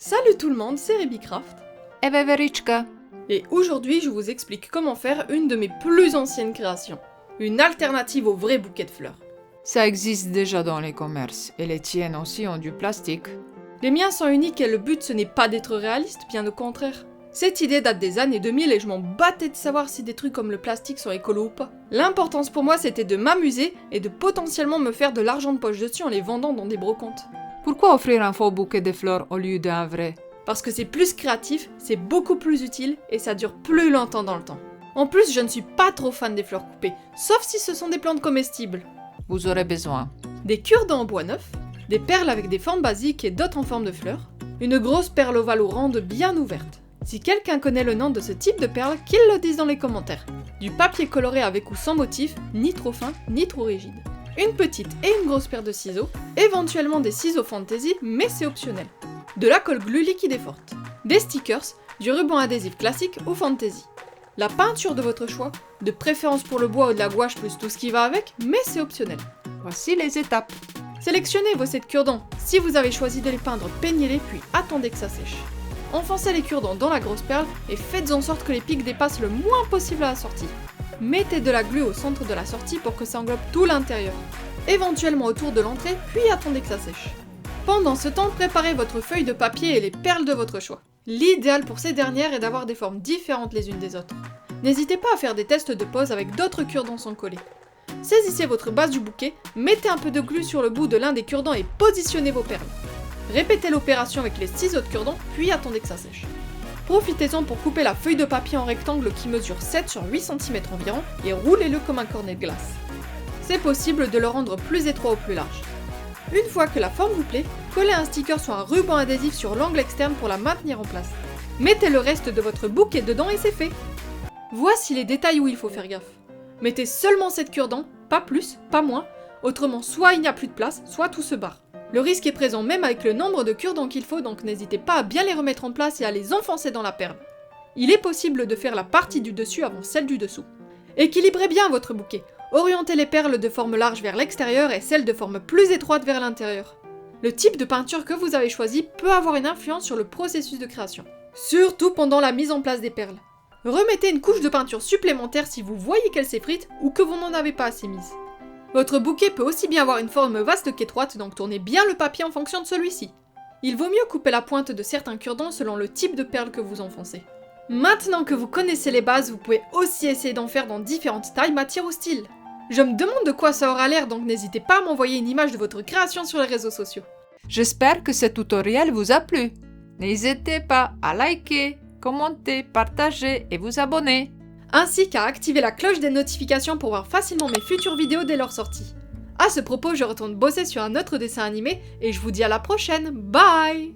Salut tout le monde, c'est Rebicraft. Et Veverichka. Et aujourd'hui, je vous explique comment faire une de mes plus anciennes créations. Une alternative au vrai bouquet de fleurs. Ça existe déjà dans les commerces, et les tiennes aussi ont du plastique. Les miens sont uniques et le but ce n'est pas d'être réaliste, bien au contraire. Cette idée date des années 2000 et je m'en battais de savoir si des trucs comme le plastique sont écolos ou pas. L'importance pour moi c'était de m'amuser et de potentiellement me faire de l'argent de poche dessus en les vendant dans des brocantes. Pourquoi offrir un faux bouquet de fleurs au lieu d'un vrai? Parce que c'est plus créatif, c'est beaucoup plus utile et ça dure plus longtemps dans le temps. En plus, je ne suis pas trop fan des fleurs coupées, sauf si ce sont des plantes comestibles. Vous aurez besoin Des cure-dents en bois neuf, des perles avec des formes basiques et d'autres en forme de fleurs, une grosse perle ovale aux randes bien ouverte. Si quelqu'un connaît le nom de ce type de perle, qu'il le dise dans les commentaires. Du papier coloré avec ou sans motif, ni trop fin, ni trop rigide. Une petite et une grosse paire de ciseaux, éventuellement des ciseaux fantasy, mais c'est optionnel. De la colle glue liquide et forte. Des stickers, du ruban adhésif classique ou fantasy. La peinture de votre choix, de préférence pour le bois ou de la gouache plus tout ce qui va avec, mais c'est optionnel. Voici les étapes. Sélectionnez vos sets cure-dents. Si vous avez choisi de les peindre, peignez-les puis attendez que ça sèche. Enfoncez les cure-dents dans la grosse perle et faites en sorte que les pics dépassent le moins possible à la sortie. Mettez de la glue au centre de la sortie pour que ça englobe tout l'intérieur. Éventuellement autour de l'entrée, puis attendez que ça sèche. Pendant ce temps, préparez votre feuille de papier et les perles de votre choix. L'idéal pour ces dernières est d'avoir des formes différentes les unes des autres. N'hésitez pas à faire des tests de pose avec d'autres cure-dents sans coller. Saisissez votre base du bouquet, mettez un peu de glue sur le bout de l'un des cure-dents et positionnez vos perles. Répétez l'opération avec les ciseaux de cure-dent, puis attendez que ça sèche. Profitez-en pour couper la feuille de papier en rectangle qui mesure 7 sur 8 cm environ et roulez-le comme un cornet de glace. C'est possible de le rendre plus étroit ou plus large. Une fois que la forme vous plaît, collez un sticker sur un ruban adhésif sur l'angle externe pour la maintenir en place. Mettez le reste de votre bouquet dedans et c'est fait. Voici les détails où il faut faire gaffe. Mettez seulement cette cure-dent, pas plus, pas moins, autrement soit il n'y a plus de place, soit tout se barre. Le risque est présent même avec le nombre de cure-dents qu'il faut, donc n'hésitez pas à bien les remettre en place et à les enfoncer dans la perle. Il est possible de faire la partie du dessus avant celle du dessous. Équilibrez bien votre bouquet. Orientez les perles de forme large vers l'extérieur et celles de forme plus étroite vers l'intérieur. Le type de peinture que vous avez choisi peut avoir une influence sur le processus de création. Surtout pendant la mise en place des perles. Remettez une couche de peinture supplémentaire si vous voyez qu'elle s'effrite ou que vous n'en avez pas assez mise. Votre bouquet peut aussi bien avoir une forme vaste qu'étroite, donc tournez bien le papier en fonction de celui-ci. Il vaut mieux couper la pointe de certains cure-dents selon le type de perle que vous enfoncez. Maintenant que vous connaissez les bases, vous pouvez aussi essayer d'en faire dans différentes tailles, matières ou styles. Je me demande de quoi ça aura l'air, donc n'hésitez pas à m'envoyer une image de votre création sur les réseaux sociaux. J'espère que ce tutoriel vous a plu. N'hésitez pas à liker, commenter, partager et vous abonner. Ainsi qu'à activer la cloche des notifications pour voir facilement mes futures vidéos dès leur sortie. À ce propos, je retourne bosser sur un autre dessin animé et je vous dis à la prochaine. Bye!